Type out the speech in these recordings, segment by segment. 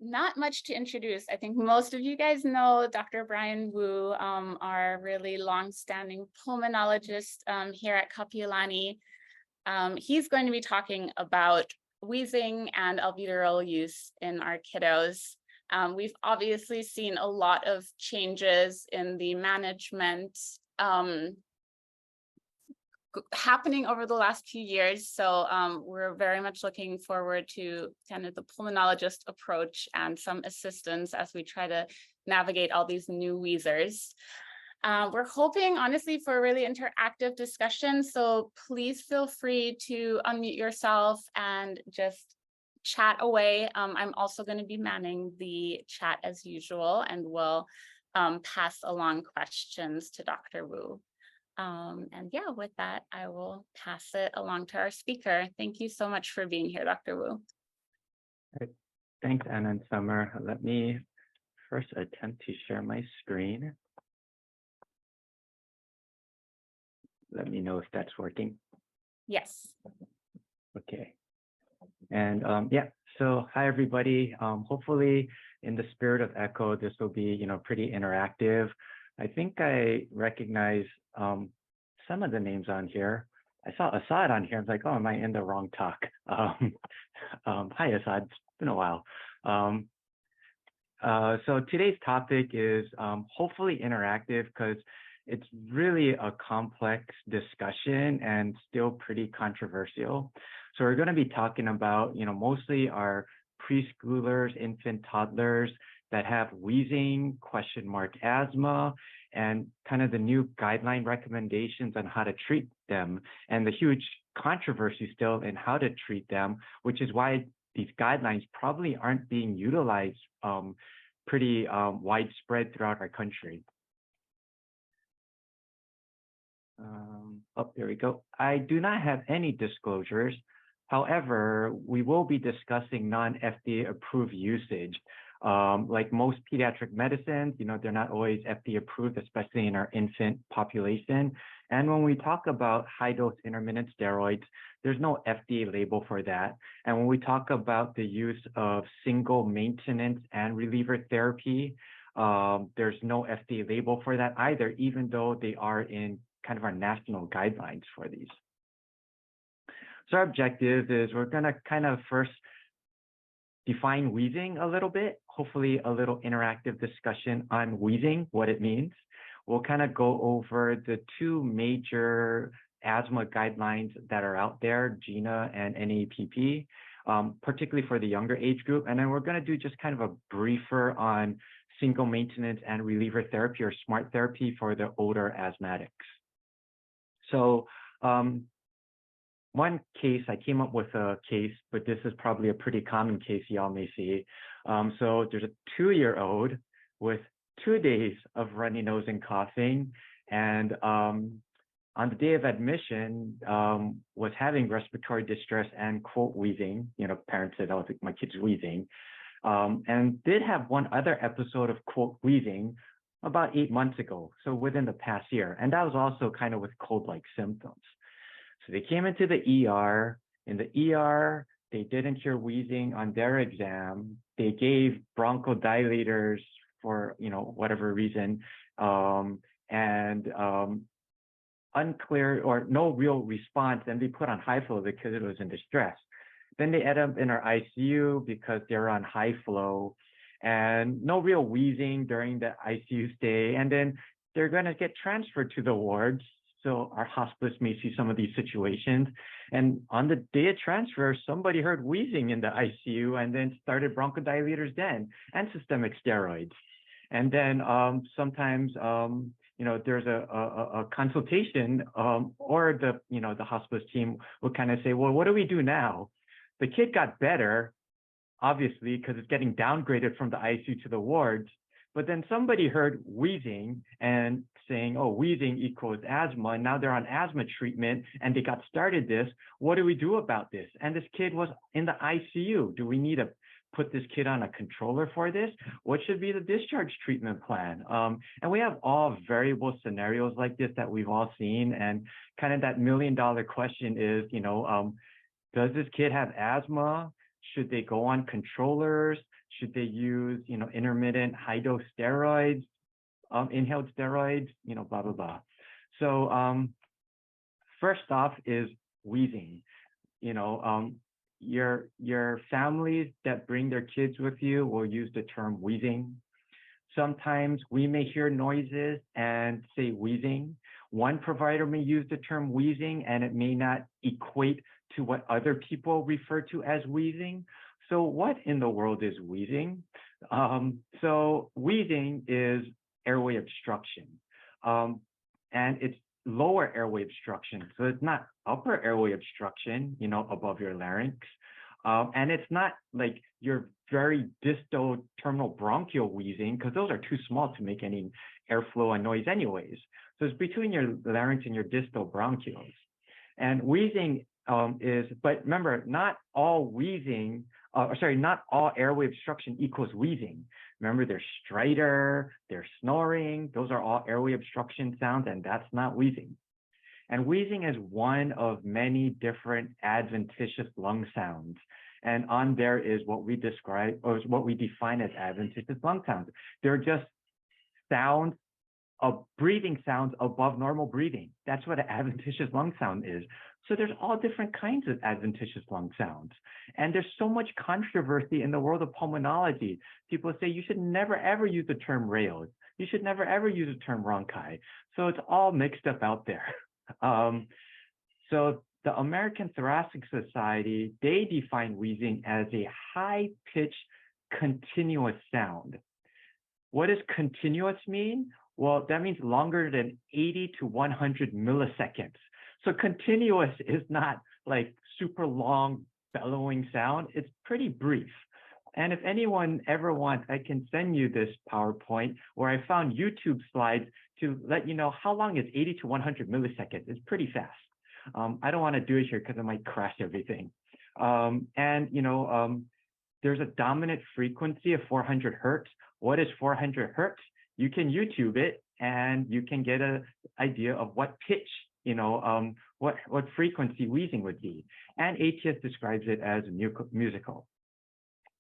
not much to introduce. I think most of you guys know Dr. Brian Wu, our really long-standing pulmonologist here at Kapiolani. He's going to be talking about wheezing and albuterol use in our kiddos. We've obviously seen a lot of changes in the management happening over the last few years. So we're very much looking forward to kind of the pulmonologist approach and some assistance as we try to navigate all these new wheezers. We're hoping, honestly, for a really interactive discussion. So please feel free to unmute yourself and just chat away. I'm also going to be manning the chat as usual, and will pass along questions to Dr. Wu. And yeah, with that, I will pass it along to our speaker. Thank you so much for being here, Dr. Wu. Right. Thanks, Anna and Summer. Let me first attempt to share my screen. Let me know if that's working. Yes. Okay. And yeah, so hi, everybody. Hopefully, in the spirit of ECHO, this will be, pretty interactive. I think I recognize some of the names on here. I saw Assad on here. I was like, oh, am I in the wrong talk? Hi, Assad. It's been a while. So today's topic is hopefully interactive, because it's really a complex discussion and still pretty controversial. So we're going to be talking about, mostly our preschoolers, infant toddlers that have wheezing, asthma, and kind of the new guideline recommendations on how to treat them, and the huge controversy still in how to treat them, which is why these guidelines probably aren't being utilized pretty widespread throughout our country. Oh, there we go. I do not have any disclosures. However, we will be discussing non-FDA approved usage. Like most pediatric medicines, they're not always FDA approved, especially in our infant population. And when we talk about high-dose intermittent steroids, there's no FDA label for that. And when we talk about the use of single maintenance and reliever therapy, there's no FDA label for that either, even though they are in kind of our national guidelines for these. So our objective is we're going to kind of first define wheezing a little bit, hopefully a little interactive discussion on wheezing, what it means. We'll kind of go over the two major asthma guidelines that are out there, GINA and NAPP, particularly for the younger age group. And then we're going to do just kind of a briefer on single maintenance and reliever therapy, or SMART therapy, for the older asthmatics. So one case, I came up with a case, but this is probably a pretty common case y'all may see. So there's a 2-year-old with 2 days of runny nose and coughing, and on the day of admission, was having respiratory distress and quote wheezing. Parents said, "Oh, my kid's wheezing," and did have one other episode of quote wheezing about 8 months ago, so within the past year, and that was also kind of with cold-like symptoms. So they came into the ER. In the ER, they didn't hear wheezing on their exam. They gave bronchodilators for whatever reason, and unclear or no real response. And they put on high flow because it was in distress. Then they ended up in our ICU because they're on high flow, and no real wheezing during the ICU stay. And then they're going to get transferred to the wards. So our hospice may see some of these situations. And on the day of transfer, somebody heard wheezing in the ICU and then started bronchodilators then, and systemic steroids. And then sometimes, there's a consultation, or the hospice team will kind of say, well, what do we do now? The kid got better, obviously, because it's getting downgraded from the ICU to the wards. But then somebody heard wheezing and saying, oh, wheezing equals asthma. And now they're on asthma treatment and they got started this. What do we do about this? And this kid was in the ICU. Do we need to put this kid on a controller for this? What should be the discharge treatment plan? And we have all variable scenarios like this that we've all seen. And kind of that $1 million question is, does this kid have asthma? Should they go on controllers? Should they use, intermittent high-dose steroids, inhaled steroids, blah, blah, blah. So first off is wheezing. Your families that bring their kids with you will use the term wheezing. Sometimes we may hear noises and say wheezing. One provider may use the term wheezing and it may not equate to what other people refer to as wheezing. So what in the world is wheezing? So wheezing is airway obstruction. And it's lower airway obstruction. So it's not upper airway obstruction, above your larynx. And it's not like your very distal terminal bronchial wheezing, because those are too small to make any airflow and noise anyways. So it's between your larynx and your distal bronchioles. And wheezing but remember, not all wheezing, not all airway obstruction equals wheezing. Remember, there's stridor, there's snoring, those are all airway obstruction sounds, and that's not wheezing. And wheezing is one of many different adventitious lung sounds. And on there is what we describe, or what we define as adventitious lung sounds. They're just sounds of breathing sounds above normal breathing. That's what an adventitious lung sound is. So there's all different kinds of adventitious lung sounds. And there's so much controversy in the world of pulmonology. People say you should never, ever use the term rales. You should never, ever use the term bronchi. So it's all mixed up out there. So the American Thoracic Society, they define wheezing as a high-pitched continuous sound. What does continuous mean? Well, that means longer than 80 to 100 milliseconds. So continuous is not like super long bellowing sound. It's pretty brief. And if anyone ever wants, I can send you this PowerPoint where I found YouTube slides to let you know how long is 80 to 100 milliseconds. It's pretty fast. I don't want to do it here because it might crash everything. There's a dominant frequency of 400 hertz. What is 400 hertz? You can YouTube it and you can get an idea of what pitch, what frequency wheezing would be. And ATS describes it as musical.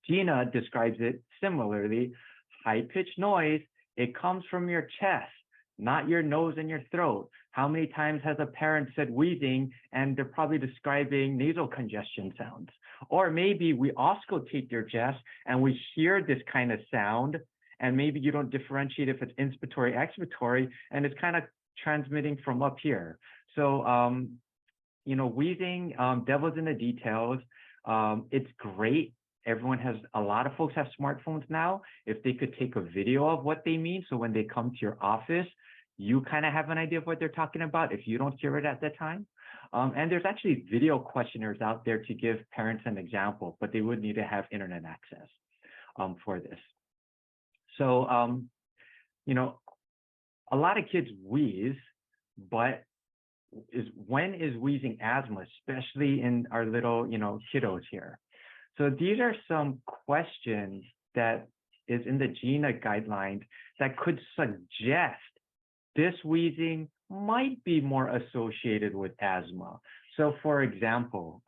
Gina describes it similarly. High-pitched noise, it comes from your chest, not your nose and your throat. How many times has a parent said wheezing and they're probably describing nasal congestion sounds? Or maybe we auscultate your chest and we hear this kind of sound, and maybe you don't differentiate if it's inspiratory, expiratory, and it's kind of transmitting from up here. So, wheezing, devil's in the details. It's great. A lot of folks have smartphones now. If they could take a video of what they mean, so when they come to your office, you kind of have an idea of what they're talking about if you don't hear it at the time. And there's actually video questionnaires out there to give parents an example, but they would need to have internet access for this. So, a lot of kids wheeze, but when is wheezing asthma, especially in our little, kiddos here? So these are some questions that is in the GINA guidelines that could suggest this wheezing might be more associated with asthma. So for example,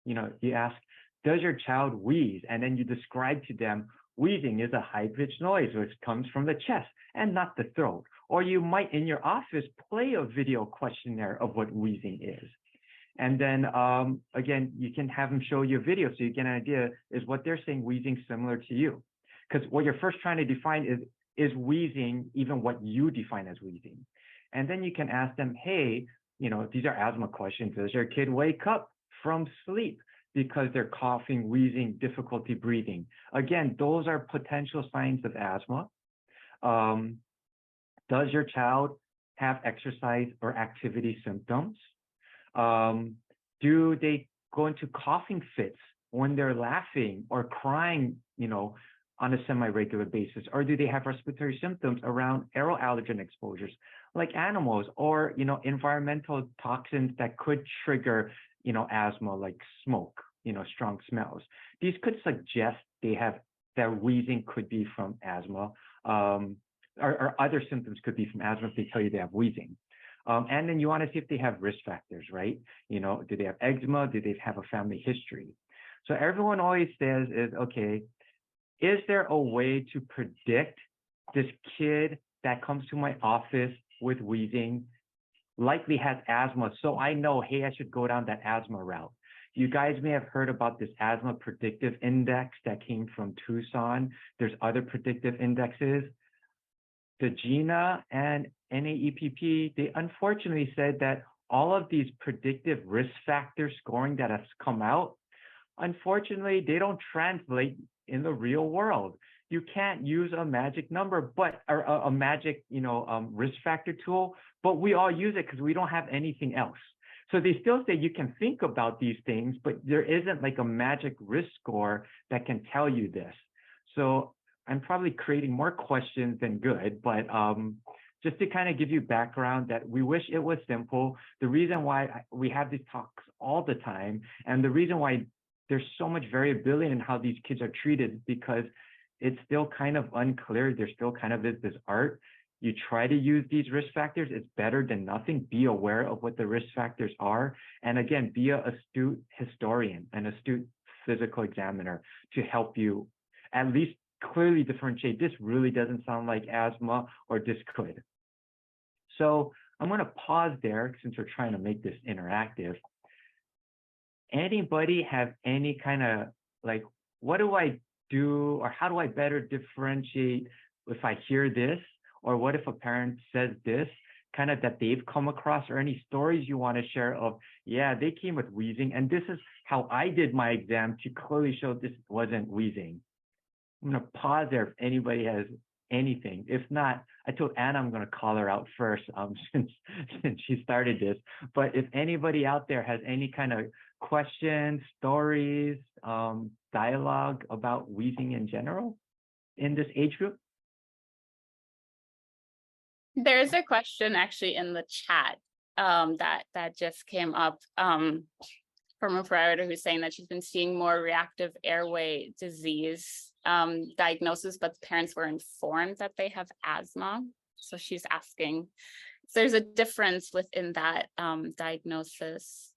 you ask, does your child wheeze? And then you describe to them, wheezing is a high-pitched noise which comes from the chest and not the throat. Or you might, in your office, play a video questionnaire of what wheezing is. And then, again, you can have them show you a video so you get an idea, is what they're saying wheezing similar to you? Because what you're first trying to define is wheezing even what you define as wheezing? And then you can ask them, hey, these are asthma questions. Does your kid wake up from sleep because they're coughing, wheezing, difficulty breathing? Again, those are potential signs of asthma. Does your child have exercise or activity symptoms? Do they go into coughing fits when they're laughing or crying, on a semi-regular basis? Or do they have respiratory symptoms around aero allergen exposures like animals, or, environmental toxins that could trigger, asthma, like smoke, strong smells? These could suggest that wheezing could be from asthma, or other symptoms could be from asthma if they tell you they have wheezing. And then you want to see if they have risk factors, right? Do they have eczema? Do they have a family history? So everyone always says is, okay, is there a way to predict this kid that comes to my office with wheezing likely has asthma, so I know, hey, I should go down that asthma route? You guys may have heard about this asthma predictive index that came from Tucson. There's other predictive indexes. The GINA and NAEPP, they unfortunately said that all of these predictive risk factor scoring that has come out, unfortunately, they don't translate in the real world. You can't use a magic number, or a magic, risk factor tool, but we all use it because we don't have anything else. So they still say you can think about these things, but there isn't like a magic risk score that can tell you this. So I'm probably creating more questions than good, but just to kind of give you background that we wish it was simple. The reason why we have these talks all the time, and the reason why there's so much variability in how these kids are treated, because it's still kind of unclear. There still kind of is this art. You try to use these risk factors, it's better than nothing. Be aware of what the risk factors are. And again, be an astute historian, an astute physical examiner to help you at least clearly differentiate. This really doesn't sound like asthma, or this could. So I'm going to pause there since we're trying to make this interactive. Anybody have any kind of like, what do I do, or how do I better differentiate if I hear this, or what if a parent says this, kind of that they've come across, or any stories you want to share of, yeah, they came with wheezing, and this is how I did my exam to clearly show this wasn't wheezing. I'm going to pause there if anybody has anything. If not, I told Anna I'm going to call her out first since she started this. But if anybody out there has any kind of questions, stories, dialogue about wheezing in general in this age group. There's a question actually in the chat that just came up from a provider who's saying that she's been seeing more reactive airway disease diagnosis, but the parents were informed that they have asthma. So she's asking if there's a difference within that diagnosis.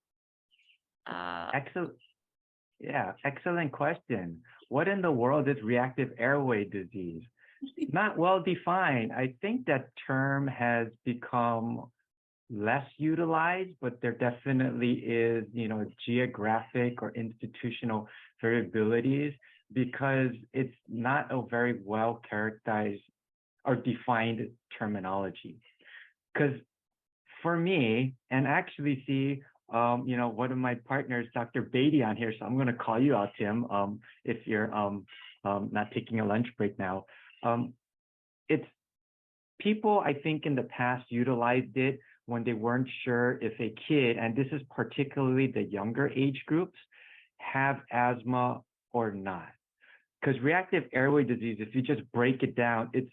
Excellent. Yeah, excellent question. What in the world is reactive airway disease? Not well defined. I think that term has become less utilized, but there definitely is, geographic or institutional variabilities, because it's not a very well characterized or defined terminology. Because for me, and actually see, one of my partners, Dr. Beatty, on here, so I'm going to call you out, Tim, if you're not taking a lunch break now. It's people, I think, in the past utilized it when they weren't sure if a kid, and this is particularly the younger age groups, have asthma or not. Because reactive airway disease, if you just break it down, it's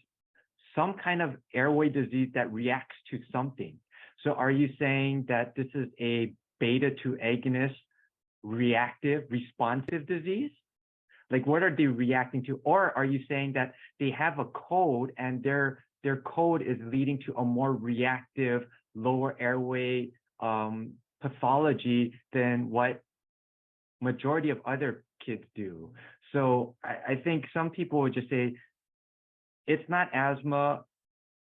some kind of airway disease that reacts to something. So are you saying that this is a beta-2 agonist reactive responsive disease? Like, what are they reacting to? Or are you saying that they have a code and their code is leading to a more reactive lower airway pathology than what majority of other kids do? So I think some people would just say, it's not asthma,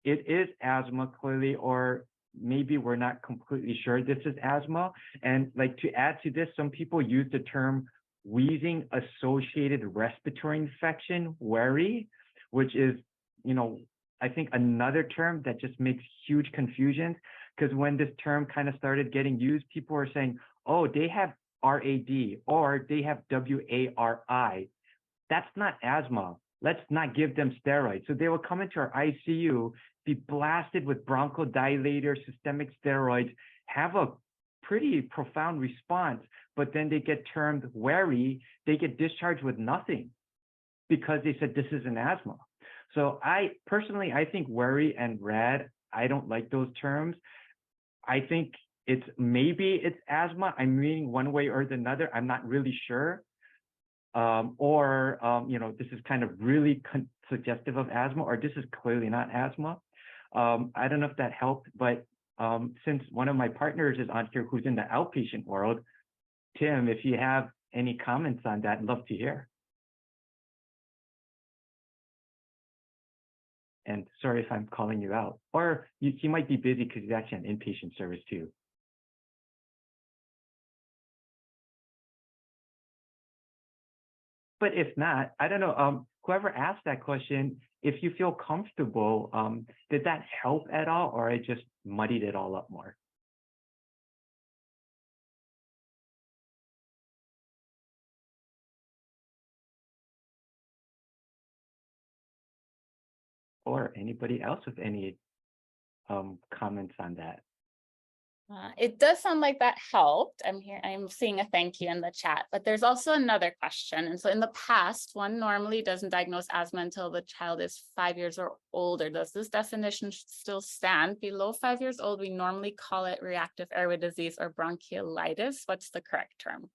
it is asthma clearly, or maybe we're not completely sure this is asthma. And like, to add to this, some people use the term wheezing associated respiratory infection, WARI, which is, I think another term that just makes huge confusion, because when this term kind of started getting used, people were saying, oh, they have RAD or they have WARI. That's not asthma. Let's not give them steroids. So they will come into our ICU, be blasted with bronchodilator, systemic steroids, have a pretty profound response, but then they get termed wary, they get discharged with nothing because they said this is an asthma. So I think wary and RAD, I don't like those terms. I think maybe it's asthma. I'm reading one way or the other. I'm not really sure. This is kind of really suggestive of asthma, or this is clearly not asthma. I don't know if that helped, but since one of my partners is on here who's in the outpatient world, Tim, if you have any comments on that, I'd love to hear. And sorry if I'm calling you out. Or he might be busy because he's actually an inpatient service too. But if not, I don't know, whoever asked that question, if you feel comfortable, did that help at all, or I just muddied it all up more? Or anybody else with any comments on that? It does sound like that helped. I'm seeing a thank you in the chat, but there's also another question. And so in the past, one normally doesn't diagnose asthma until the child is 5 years or older. Does this definition still stand? Below 5 years old, we normally call it reactive airway disease or bronchiolitis. What's the correct term?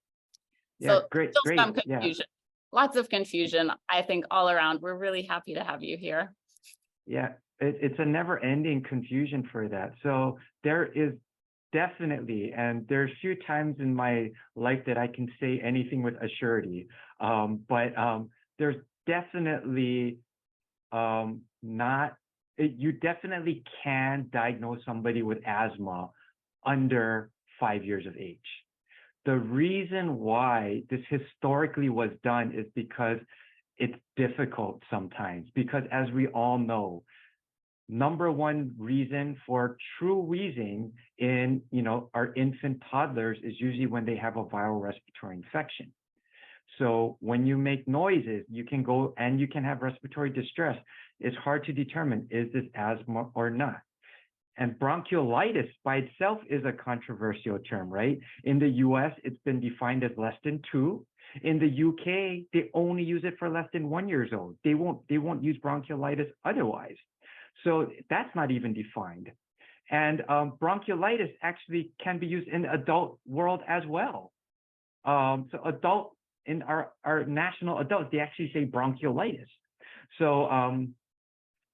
Yeah, So great, still great. some confusion. Lots of confusion, I think, all around. We're really happy to have you here. Yeah, it's a never-ending confusion for that. So there is definitely, and there's few times in my life that I can say anything with assurity, but there's definitely you definitely can diagnose somebody with asthma under 5 years of age. The reason why this historically was done is because it's difficult sometimes, because as we all know, number one reason for true wheezing in our infant toddlers is usually when they have a viral respiratory infection. So when you make noises, you can go and you can have respiratory distress. It's hard to determine, is this asthma or not? And bronchiolitis by itself is a controversial term, right? In the US, it's been defined as less than 2. In the UK, they only use it for less than 1 year old. They won't use bronchiolitis otherwise. So that's not even defined. And bronchiolitis actually can be used in the adult world as well. So adult, in our national adults, they actually say bronchiolitis. So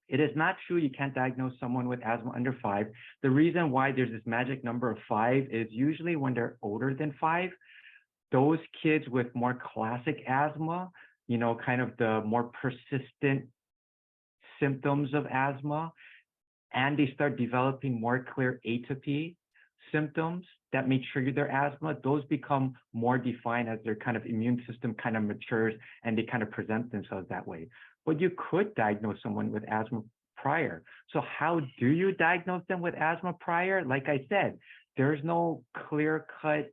it is not true you can't diagnose someone with asthma under 5. The reason why there's this magic number of 5 is usually when they're older than 5, those kids with more classic asthma, kind of the more persistent symptoms of asthma, and they start developing more clear atopy symptoms that may trigger their asthma, those become more defined as their kind of immune system kind of matures and they kind of present themselves that way. But you could diagnose someone with asthma prior. So how do you diagnose them with asthma prior? Like I said, there's no clear-cut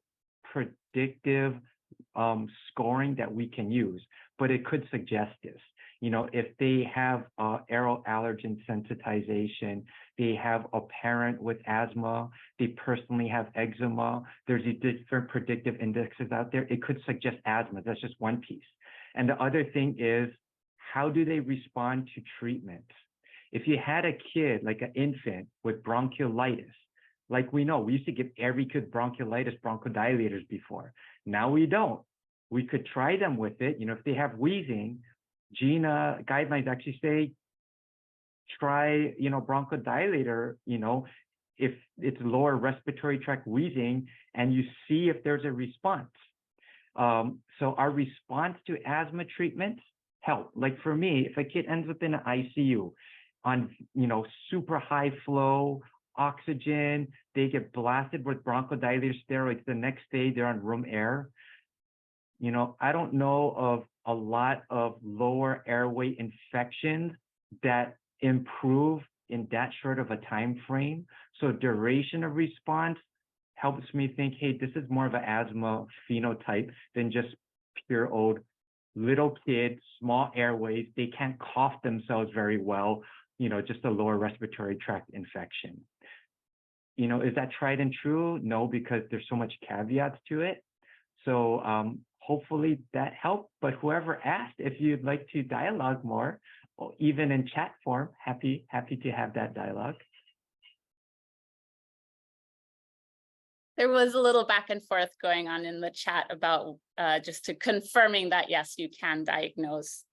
predictive scoring that we can use, but it could suggest this. If they have aero allergen sensitization, they have a parent with asthma, they personally have eczema, there's different predictive indexes out there, it could suggest asthma. That's just one piece. And the other thing is, how do they respond to treatment? If you had a kid, like an infant with bronchiolitis, like we know, we used to give every kid bronchiolitis bronchodilators before. Now we don't. We could try them with it. If they have wheezing, GINA guidelines actually say try, bronchodilator, if it's lower respiratory tract wheezing, and you see if there's a response. So our response to asthma treatments help. Like for me, if a kid ends up in an ICU on, super high flow, oxygen, they get blasted with bronchodilator steroids, the next day they're on room air. I don't know of a lot of lower airway infections that improve in that short of a time frame. So duration of response helps me think, hey, this is more of an asthma phenotype than just pure old little kids, small airways. They can't cough themselves very well, just a lower respiratory tract infection. Is that tried and true? No, because there's so much caveats to it. So hopefully that helped. But whoever asked, if you'd like to dialogue more, or even in chat form, happy to have that dialogue. There was a little back and forth going on in the chat about just to confirming that, yes, you can diagnose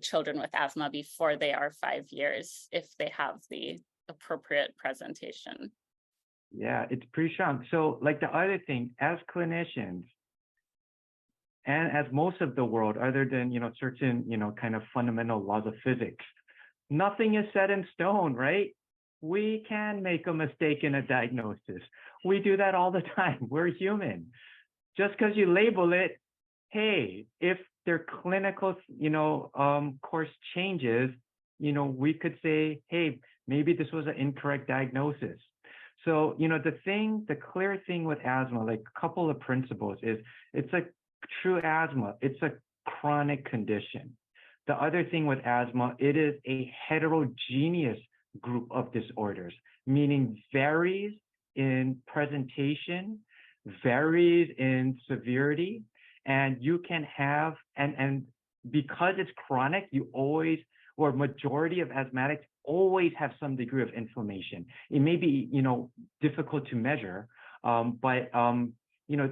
children with asthma before they are 5 years if they have the appropriate presentation. Yeah, it's pretty strong. So like the other thing, as clinicians, and as most of the world, other than, certain, kind of fundamental laws of physics, nothing is set in stone, right? We can make a mistake in a diagnosis. We do that all the time. We're human. Just because you label it, hey, if their clinical, course changes, we could say, hey, maybe this was an incorrect diagnosis. So, the clear thing with asthma, like a couple of principles is it's a true asthma. It's a chronic condition. The other thing with asthma, it is a heterogeneous group of disorders, meaning varies in presentation, varies in severity, and you can have, and because it's chronic, you always, or majority of asthmatics always have some degree of inflammation. It may be, difficult to measure, but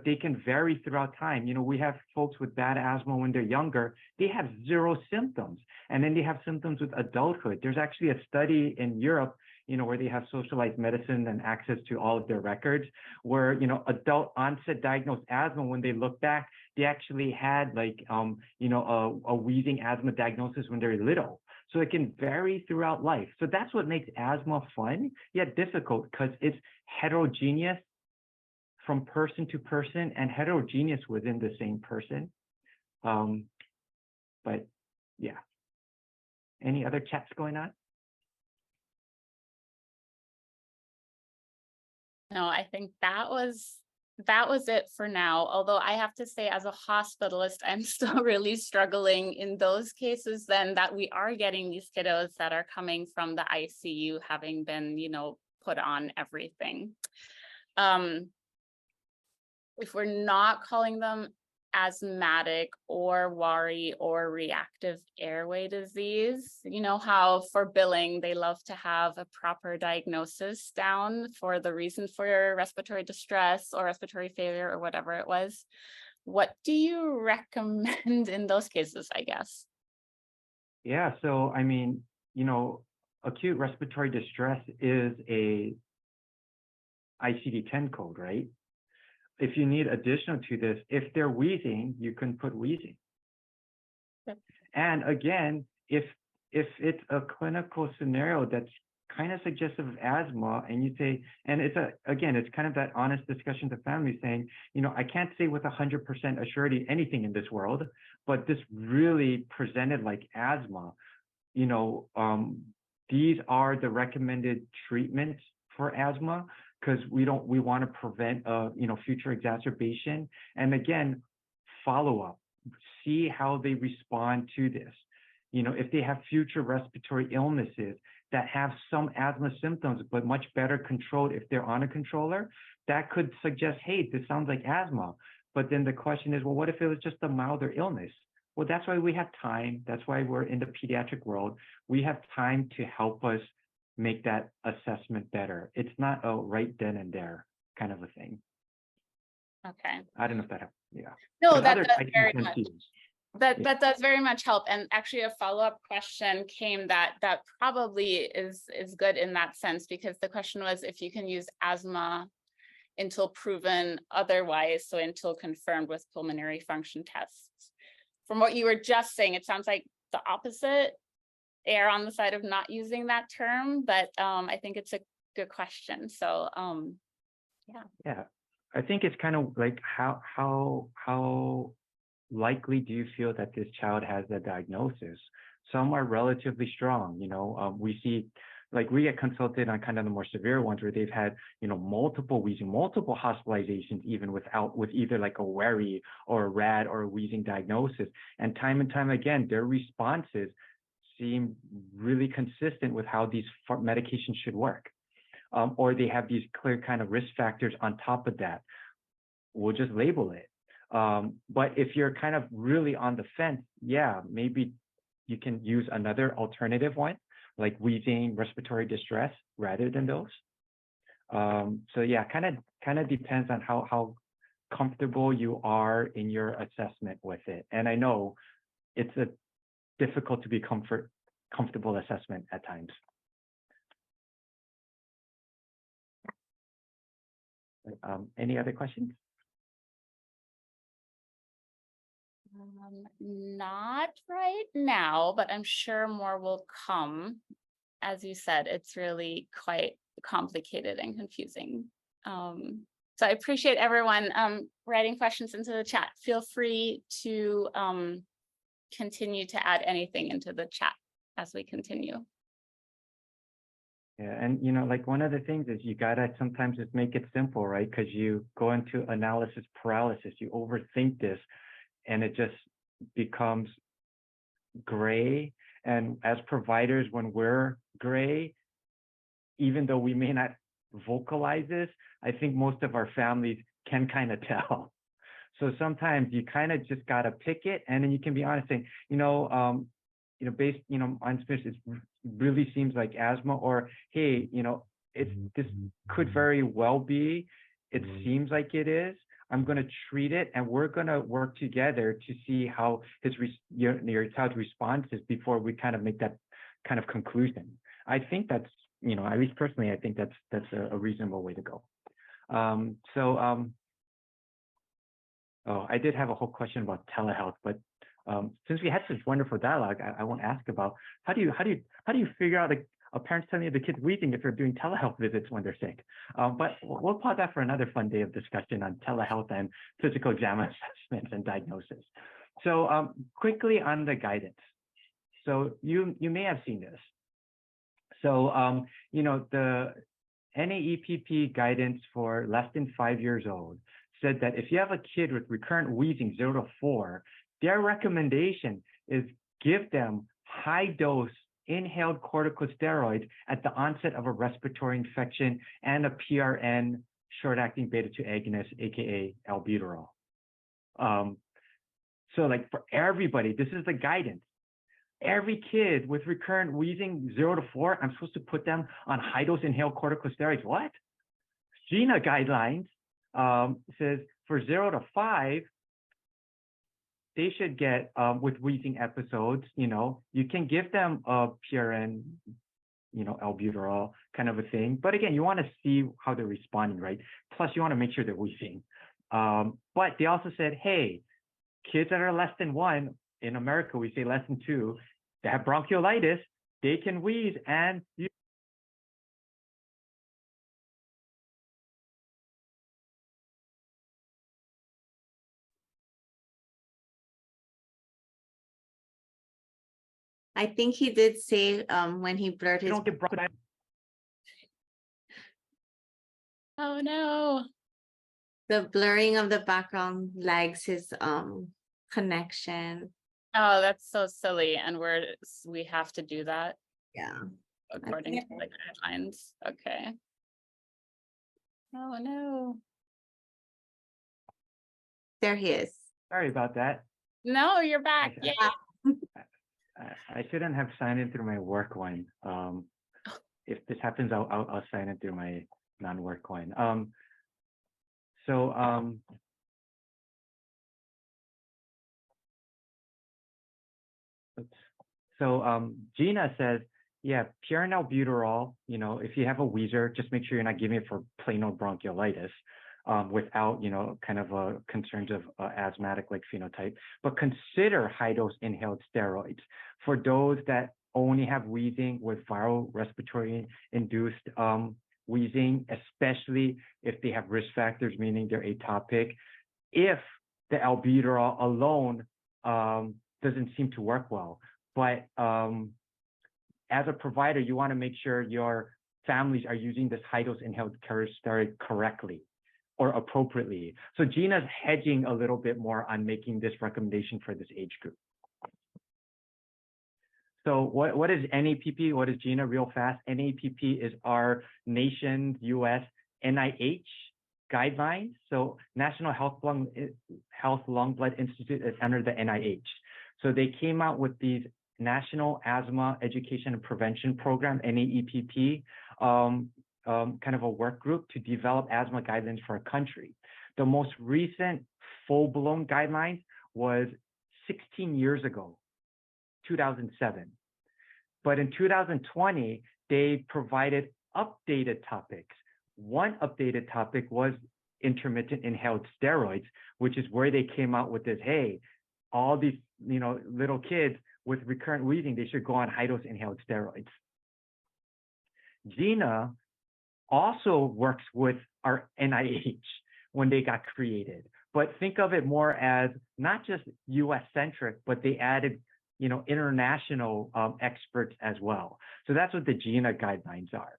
they can vary throughout time. We have folks with bad asthma when they're younger, they have zero symptoms, and then they have symptoms with adulthood. There's actually a study in Europe, where they have socialized medicine and access to all of their records, where, adult onset diagnosed asthma, when they look back, they actually had like, a wheezing asthma diagnosis when they're little. So it can vary throughout life. So that's what makes asthma fun, yet difficult, because it's heterogeneous from person to person and heterogeneous within the same person. But yeah. Any other chats going on? No, I think that was it for now. Although I have to say, as a hospitalist, I'm still really struggling in those cases then that we are getting these kiddos that are coming from the ICU having been, put on everything. If we're not calling them asthmatic or worry or reactive airway disease, how for billing, they love to have a proper diagnosis down for the reason for your respiratory distress or respiratory failure or whatever it was. What do you recommend in those cases, I guess? Yeah, so I mean, acute respiratory distress is a ICD-10 code, right? If you need additional to this, if they're wheezing, you can put wheezing. Okay. And again, if it's a clinical scenario that's kind of suggestive of asthma, and you say, and it's kind of that honest discussion to families saying, I can't say with 100% assurity anything in this world, but this really presented like asthma. These are the recommended treatments for asthma, because we want to prevent future exacerbation. And again, follow up, see how they respond to this. If they have future respiratory illnesses that have some asthma symptoms, but much better controlled if they're on a controller, that could suggest, hey, this sounds like asthma. But then the question is, well, what if it was just a milder illness? Well, that's why we have time. That's why we're in the pediatric world. We have time to help us make that assessment better. It's not a right then and there kind of a thing. Okay. I don't know if that helps. Yeah. No, that does very much. That does very much help. And actually a follow-up question came that probably is good in that sense, because the question was if you can use asthma until proven otherwise, so until confirmed with pulmonary function tests. From what you were just saying, it sounds like the opposite, err on the side of not using that term, but I think it's a good question. So yeah. Yeah, I think it's kind of like how likely do you feel that this child has the diagnosis? Some are relatively strong. We see, like, we get consulted on kind of the more severe ones where they've had, multiple wheezing, multiple hospitalizations, even with either like a worry or a RAD or a wheezing diagnosis. And time again, their responses seem really consistent with how these medications should work. Or they have these clear kind of risk factors on top of that. We'll just label it. But if you're kind of really on the fence, yeah, maybe you can use another alternative one, like wheezing, respiratory distress, rather than those. So yeah, kind of depends on how comfortable you are in your assessment with it. And I know it's a difficult to be comfortable assessment at times. Any other questions? Not right now, but I'm sure more will come. As you said, it's really quite complicated and confusing. So I appreciate everyone writing questions into the chat. Feel free to continue to add anything into the chat as we continue. Yeah, and like one of the things is you gotta sometimes just make it simple, right? Because you go into analysis paralysis, you overthink this, and it just becomes gray. And as providers, when we're gray, even though we may not vocalize this, I think most of our families can kind of tell. So sometimes you kind of just gotta pick it, and then you can be honest saying, based, on this, it really seems like asthma, or hey, this could very well be. It seems like it is. I'm going to treat it, and we're going to work together to see how your child's response is before we kind of make that kind of conclusion. I think that's, at least personally, I think that's a reasonable way to go. I did have a whole question about telehealth, but since we had such wonderful dialogue, I won't ask about how do you figure out a parent's telling you the kid's wheezing if they're doing telehealth visits when they're sick. But we'll pause that for another fun day of discussion on telehealth and physical exam assessments and diagnosis. So quickly on the guidance. So you may have seen this. So the NAEPP guidance for less than 5 years old said that if you have a kid with recurrent wheezing 0 to 4, their recommendation is give them high dose inhaled corticosteroids at the onset of a respiratory infection and a PRN short-acting beta-2 agonist, aka albuterol. So like for everybody, this is the guidance. Every kid with recurrent wheezing 0 to 4, I'm supposed to put them on high-dose inhaled corticosteroids. What? GINA guidelines says for 0 to 5, they should get, with wheezing episodes, you can give them a PRN, albuterol kind of a thing. But again, you want to see how they're responding, right? Plus, you want to make sure they're wheezing. But they also said, hey, kids that are less than 1, in America, we say less than 2, they have bronchiolitis, they can wheeze, and I think he did say when he blurred his. don't get bronchiolitis. Oh no. The blurring of the background lags his connection. Oh, that's so silly. And we have to do that Yeah. according to the guidelines. Okay. Oh no. There he is. Sorry about that. No, you're back. Yay. I shouldn't have signed in through my work one. If this happens, I'll sign in through my non-work one. Gina says, yeah, PRN albuterol, if you have a Wheezer, just make sure you're not giving it for plain old bronchiolitis without, kind of concerns of asthmatic like phenotype, but consider high dose inhaled steroids for those that only have wheezing with viral respiratory induced wheezing, especially if they have risk factors, meaning they're atopic. If the albuterol alone doesn't seem to work well, but as a provider, you want to make sure your families are using this high dose inhaled steroid correctly or appropriately. So Gina's hedging a little bit more on making this recommendation for this age group. So what is NAPP? What is Gina real fast? NAPP is our nation's US NIH guidelines. So National Health Lung Blood Institute is under the NIH. So they came out with these National Asthma Education and Prevention Program, NAEPP, kind of a work group to develop asthma guidelines for a country. The most recent full-blown guidelines was 16 years ago, 2007. But in 2020, they provided updated topics. One updated topic was intermittent inhaled steroids, which is where they came out with this, hey, all these, little kids with recurrent wheezing, they should go on high-dose inhaled steroids. GINA also works with our NIH when they got created, but think of it more as not just US centric, but they added, international experts as well. So that's what the GINA guidelines are.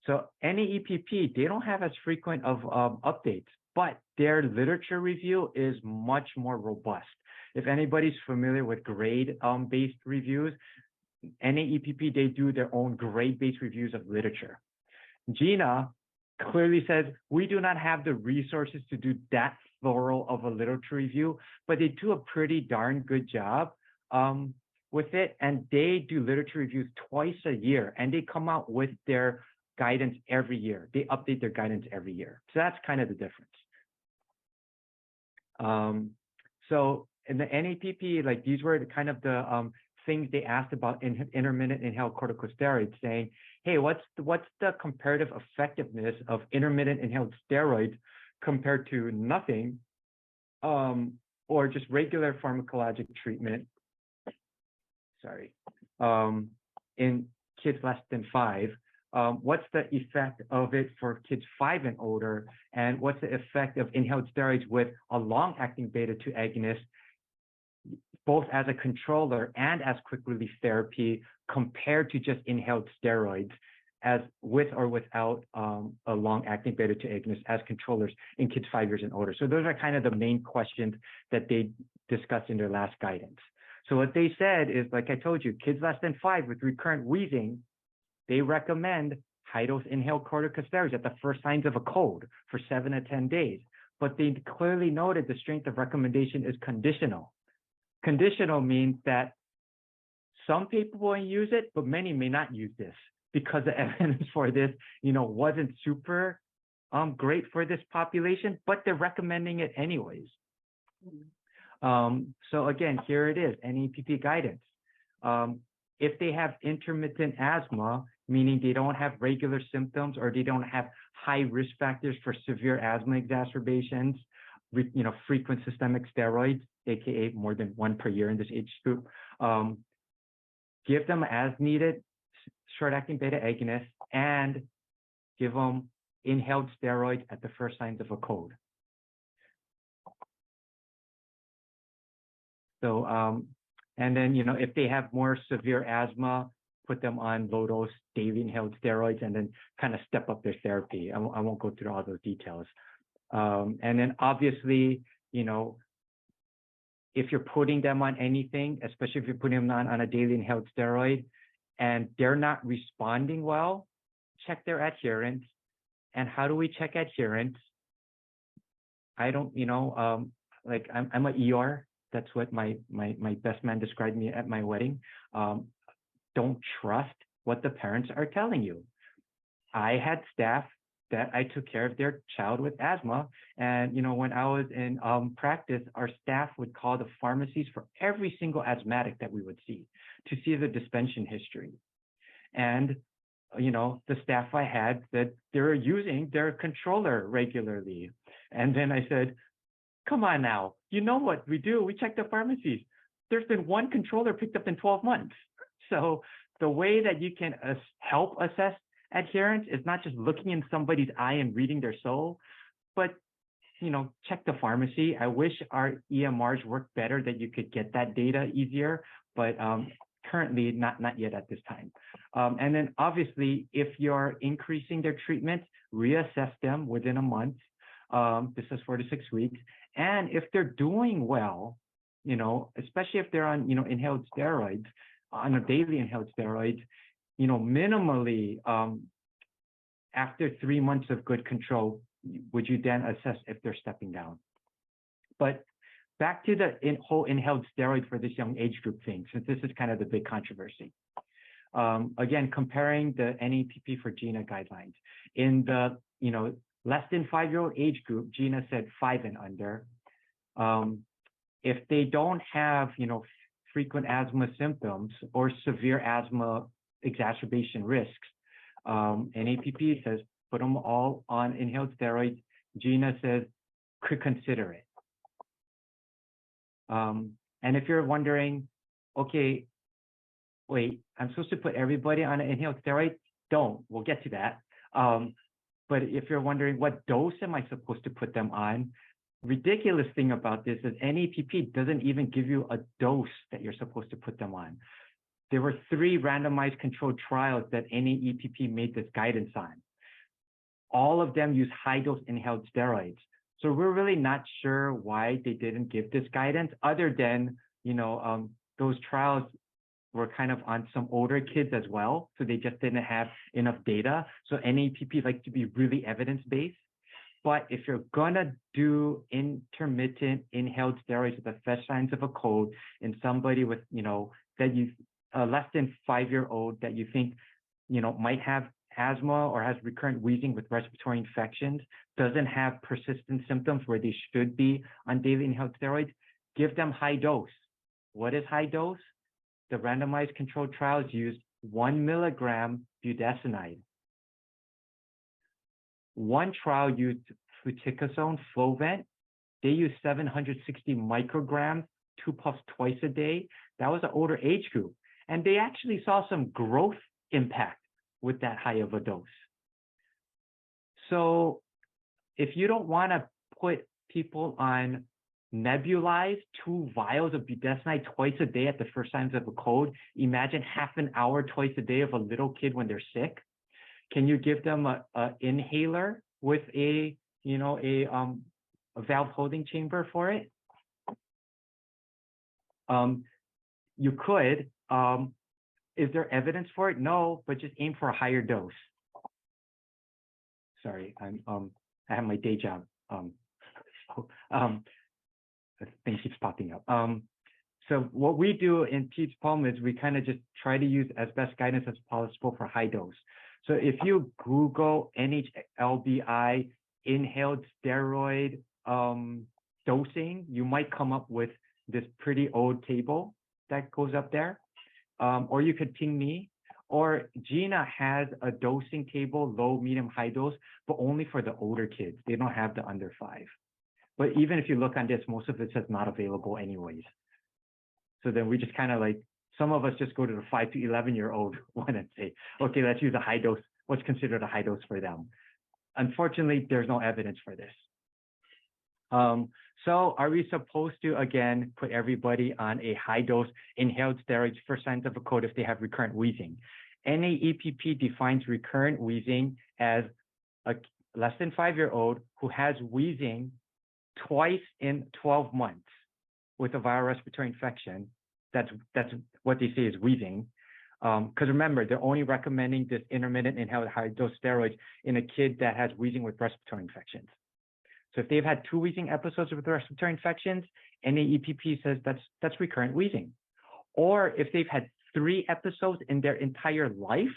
So any EPP, they don't have as frequent of updates, but their literature review is much more robust. If anybody's familiar with grade-based reviews, any EPP, they do their own grade-based reviews of literature. GINA clearly says, we do not have the resources to do that thorough of a literature review, but they do a pretty darn good job with it. And they do literature reviews twice a year, and they come out with their guidance every year. They update their guidance every year. So that's kind of the difference. So in the NAPP, like these were kind of the things they asked about in intermittent inhaled corticosteroids, saying, hey, what's the comparative effectiveness of intermittent inhaled steroids compared to nothing, or just regular pharmacologic treatment, in kids less than 5. What's the effect of it for kids 5 and older? And what's the effect of inhaled steroids with a long-acting beta-2 agonist, both as a controller and as quick release therapy, compared to just inhaled steroids as with or without a long-acting beta-2 agonist as controllers in kids 5 years and older. So those are kind of the main questions that they discussed in their last guidance. So what they said is, like I told you, kids less than 5 with recurrent wheezing, they recommend high-dose inhaled corticosteroids at the first signs of a cold for 7 to 10 days. But they clearly noted the strength of recommendation is conditional. Conditional means that some people will use it, but many may not use this because the evidence for this, wasn't super great for this population, but they're recommending it anyways. So again, here it is, NEPP guidance. If they have intermittent asthma, meaning they don't have regular symptoms or they don't have high risk factors for severe asthma exacerbations, frequent systemic steroids, aka more than 1 per year in this age group, give them as needed short-acting beta agonists and give them inhaled steroids at the first signs of a cold. So, and then, if they have more severe asthma, put them on low-dose daily inhaled steroids and then kind of step up their therapy. I won't go through all those details. And then obviously, if you're putting them on anything, especially if you're putting them on a daily inhaled steroid and they're not responding well, check their adherence. And how do we check adherence? I don't, like I'm an ER. That's what my best man described me at my wedding. Don't trust what the parents are telling you. I had staff that I took care of their child with asthma. And, when I was in practice, our staff would call the pharmacies for every single asthmatic that we would see to see the dispensing history. And, the staff I had said they were using their controller regularly. And then I said, come on now, you know what we do? We check the pharmacies. There's been 1 controller picked up in 12 months. So the way that you can help assess adherence is not just looking in somebody's eye and reading their soul, but, check the pharmacy. I wish our EMRs worked better, that you could get that data easier, but currently not yet at this time. And then obviously, if you're increasing their treatment, reassess them within a month. This is 4 to 6 weeks. And if they're doing well, especially if they're on, inhaled steroids, on a daily inhaled steroids, minimally after 3 months of good control, would you then assess if they're stepping down? But back to the whole inhaled steroid for this young age group thing, since this is kind of the big controversy. Again, comparing the NEPP for GINA guidelines. In the, less than 5-year-old age group, GINA said 5 and under. If they don't have, frequent asthma symptoms or severe asthma exacerbation risks, NAPP says put them all on inhaled steroids. GINA says could consider it. And if you're wondering, okay, wait, I'm supposed to put everybody on an inhaled steroid? Don't. We'll get to that. But if you're wondering what dose am I supposed to put them on, ridiculous thing about this is NEPP doesn't even give you a dose that you're supposed to put them on. There were 3 randomized controlled trials that NEPP made this guidance on. All of them use high dose inhaled steroids. So we're really not sure why they didn't give this guidance, other than, those trials were kind of on some older kids as well. So they just didn't have enough data. So NEPP likes to be really evidence-based. But if you're gonna do intermittent inhaled steroids with the first signs of a cold in somebody with, that you less than 5-year-old that you think, might have asthma or has recurrent wheezing with respiratory infections, doesn't have persistent symptoms where they should be on daily inhaled steroids, give them high dose. What is high dose? The randomized controlled trials used 1 milligram budesonide. One trial used fluticasone, Flovent. They used 760 micrograms, 2 puffs twice a day. That was an older age group. And they actually saw some growth impact with that high of a dose. So if you don't want to put people on nebulized 2 vials of budesonide twice a day at the first signs of a cold, imagine half an hour twice a day of a little kid when they're sick. Can you give them a inhaler with a valve holding chamber for it? You could. Is there evidence for it? No, but just aim for a higher dose. Sorry, I have my day job. The thing keeps popping up. So what we do in Pete's Palm is we kind of just try to use as best guidance as possible for high dose. So if you Google NHLBI inhaled steroid dosing, you might come up with this pretty old table that goes up there. Or you could ping me, or Gina has a dosing table, low, medium, high dose, but only for the older kids. They don't have the under 5. But even if you look on this, most of it says not available anyways. So then we just kind of some of us just go to the 5 to 11-year-old one and say, okay, let's use a high dose. What's considered a high dose for them? Unfortunately, there's no evidence for this. So are we supposed to, again, put everybody on a high dose inhaled steroids for signs of a cold if they have recurrent wheezing? NAEPP defines recurrent wheezing as a less than 5-year-old who has wheezing twice in 12 months with a viral respiratory infection. That's what they say is wheezing. Because remember, they're only recommending this intermittent inhaled high dose steroids in a kid that has wheezing with respiratory infections. So if they've had 2 wheezing episodes with respiratory infections, NAEPP says that's recurrent wheezing. Or if they've had 3 episodes in their entire life,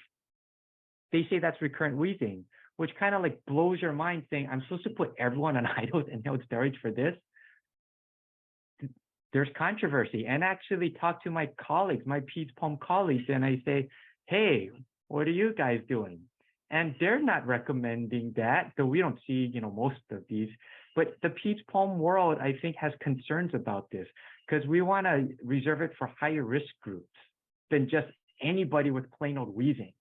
they say that's recurrent wheezing, which kind of blows your mind, saying, I'm supposed to put everyone on high dose inhaled steroids for this. There's controversy. And actually talk to my colleagues, my Peds Palm colleagues, and I say, hey, what are you guys doing? And they're not recommending that, though we don't see, most of these. But the Peds Palm world, I think, has concerns about this because we want to reserve it for higher risk groups than just anybody with plain old wheezing.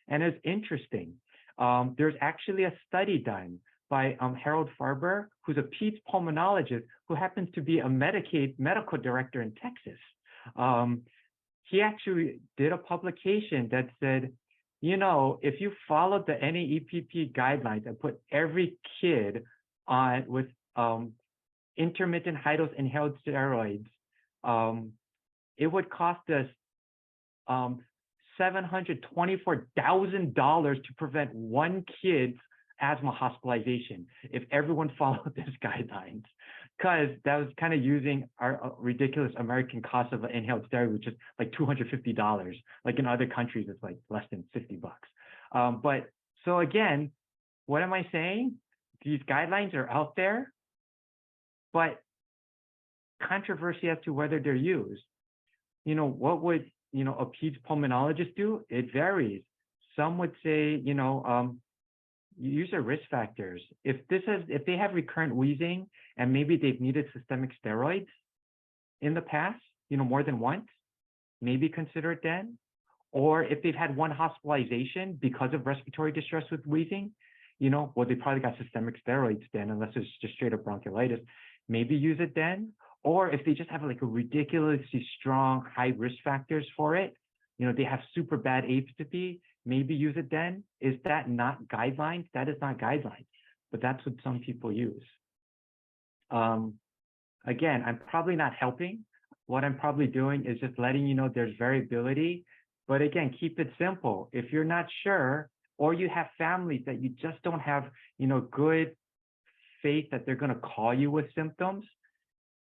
And it's interesting. There's actually a study done by Harold Farber, who's a Peds pulmonologist who happens to be a Medicaid medical director in Texas. He actually did a publication that said, if you followed the NAEPP guidelines and put every kid on with intermittent high dose inhaled steroids, it would cost us $724,000 to prevent 1 kid's asthma hospitalization if everyone followed these guidelines, because that was kind of using our ridiculous American cost of an inhaled steroid, which is $250. In other countries, it's less than $50. But so again, what am I saying? These guidelines are out there, but controversy as to whether they're used. What would a peds pulmonologist do? It varies. Some would say, use their risk factors. If they have recurrent wheezing and maybe they've needed systemic steroids in the past, more than once, maybe consider it then. Or if they've had one hospitalization because of respiratory distress with wheezing, well, they probably got systemic steroids then, unless it's just straight up bronchiolitis, maybe use it then. Or if they just have like a ridiculously strong high risk factors for it, they have super bad apathy, maybe use it then. Is that not guidelines? That is not guidelines, but that's what some people use. Again, I'm probably not helping. What I'm probably doing is just letting you know there's variability, but again, keep it simple. If you're not sure, or you have families that you just don't have, good faith that they're going to call you with symptoms,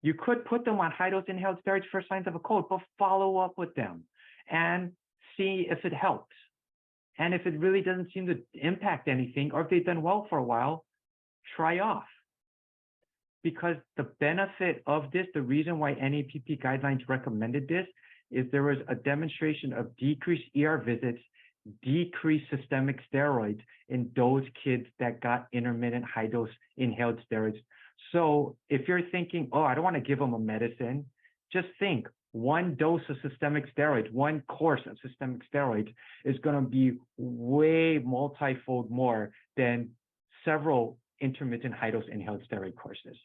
you could put them on high-dose inhaled steroids for signs of a cold, but follow up with them and see if it helps. And if it really doesn't seem to impact anything, or if they've done well for a while, try off. Because the benefit of this, the reason why NAPP guidelines recommended this, is there was a demonstration of decreased ER visits, decreased systemic steroids in those kids that got intermittent high-dose inhaled steroids. So if you're thinking, oh, I don't want to give them a medicine, just think one dose of systemic steroids, one course of systemic steroids is going to be way multifold more than several intermittent high-dose inhaled steroid courses.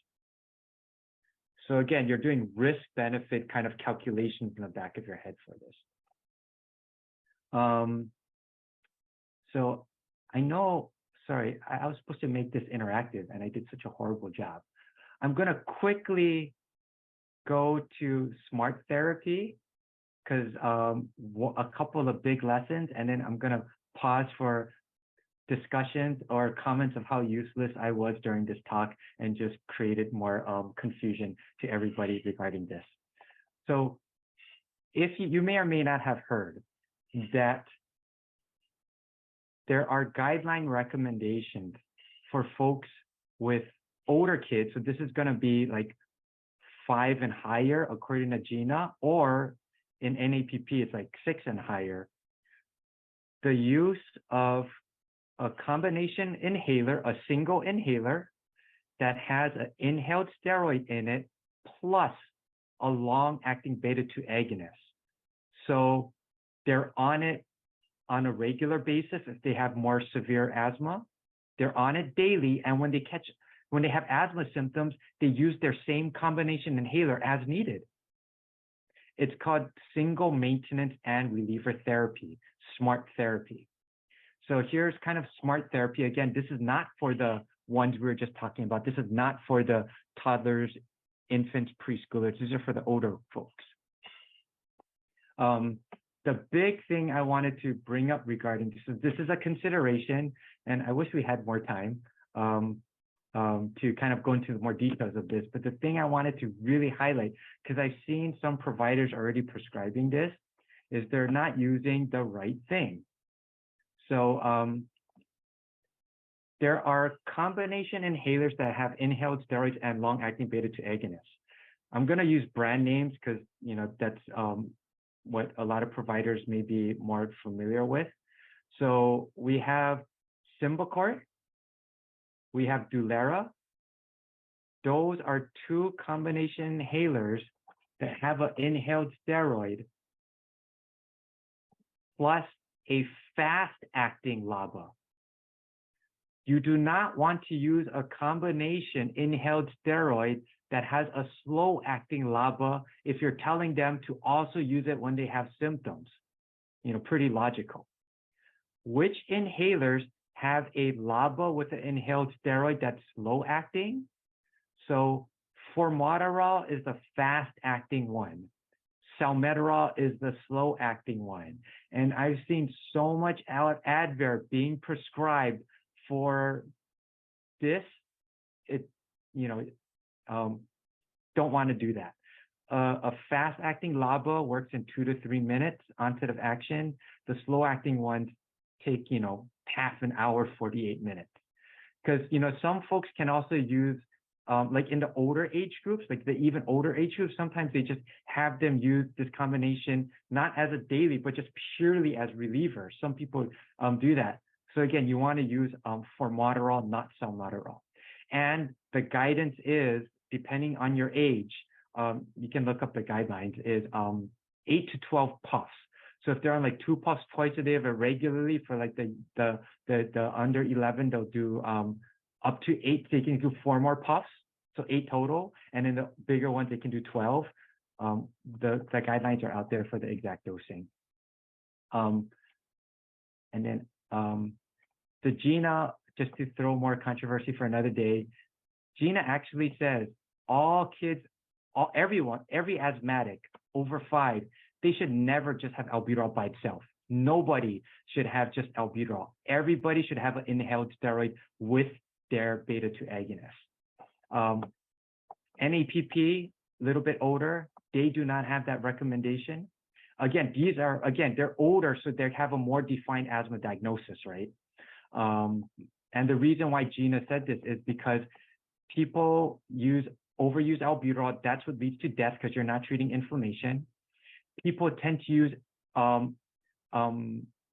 So again, you're doing risk-benefit kind of calculations in the back of your head for this. So I know, sorry, I was supposed to make this interactive and I did such a horrible job. I'm going to quickly go to SMART therapy because a couple of big lessons, and then I'm going to pause for discussions or comments of how useless I was during this talk and just created more confusion to everybody regarding this. So if you may or may not have heard that there are guideline recommendations for folks with older kids. So this is going to be like 5 and higher, according to Gina, or in NAPP, it's like 6 and higher. The use of a combination inhaler, a single inhaler that has an inhaled steroid in it, plus a long-acting beta-2 agonist. So they're on it on a regular basis if they have more severe asthma. They're on it daily, and when they have asthma symptoms, they use their same combination inhaler as needed. It's called single maintenance and reliever therapy, SMART therapy. So here's kind of SMART therapy. Again, this is not for the ones we were just talking about. This is not for the toddlers, infants, preschoolers. These are for the older folks. The big thing I wanted to bring up regarding this is a consideration, and I wish we had more time to kind of go into more details of this. But the thing I wanted to really highlight, because I've seen some providers already prescribing this, is they're not using the right thing. So there are combination inhalers that have inhaled steroids and long-acting beta-2 agonists. I'm going to use brand names because that's what a lot of providers may be more familiar with. So we have Symbicort, we have Dulera. Those are 2 combination inhalers that have an inhaled steroid plus a fast-acting LABA. You do not want to use a combination inhaled steroid that has a slow-acting LABA if you're telling them to also use it when they have symptoms. Pretty logical. Which inhalers have a LABA with an inhaled steroid that's slow-acting? So formoterol is the fast-acting one. Salmeterol is the slow-acting one. And I've seen so much Advair being prescribed for this. Don't want to do that. A fast-acting LABA works in 2 to 3 minutes onset of action. The slow-acting ones take, half an hour, 48 minutes. Because, some folks can also use, like in the older age groups, like the even older age groups, sometimes they just have them use this combination, not as a daily, but just purely as reliever. Some people do that. So again, you want to use formoterol, not salmeterol. And the guidance is, depending on your age, you can look up the guidelines, is 8 to 12 puffs. So if they're on like 2 puffs twice a day of it regularly, for like the under 11, they'll do up to 8. They can do 4 more puffs, so 8 total. And in the bigger ones, they can do 12. The guidelines are out there for the exact dosing. And then the GINA, just to throw more controversy for another day, GINA actually says all kids, everyone, every asthmatic over 5, they should never just have albuterol by itself. Nobody should have just albuterol. Everybody should have an inhaled steroid with their beta-2 agonist. NAPP, a little bit older, they do not have that recommendation. Again, they're older, so they have a more defined asthma diagnosis, right? And the reason why GINA said this is because people overuse albuterol. That's what leads to death, because you're not treating inflammation. People tend to use only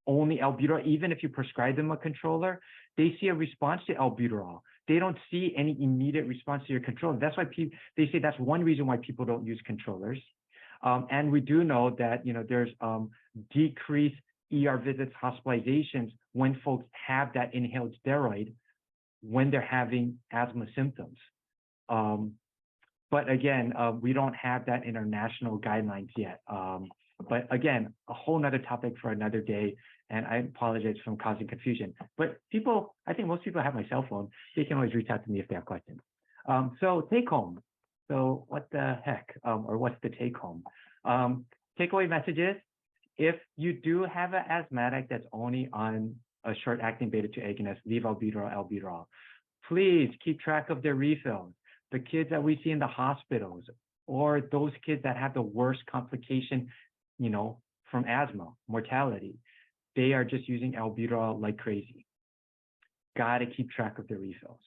albuterol. Even if you prescribe them a controller, they see a response to albuterol. They don't see any immediate response to your controller. That's why they say that's one reason why people don't use controllers. And we do know that there's decreased ER visits, hospitalizations when folks have that inhaled steroid when they're having asthma symptoms. But again, we don't have that in our national guidelines yet. But again, a whole nother topic for another day. And I apologize for causing confusion. But I think most people have my cell phone. They can always reach out to me if they have questions. So take home. So what the heck, or what's the take home? Takeaway messages: if you do have an asthmatic that's only on a short-acting beta-2 agonist, leave albuterol. Please keep track of their refills. The kids that we see in the hospitals, or those kids that have the worst complication, from asthma, mortality, they are just using albuterol like crazy. Got to keep track of their refills.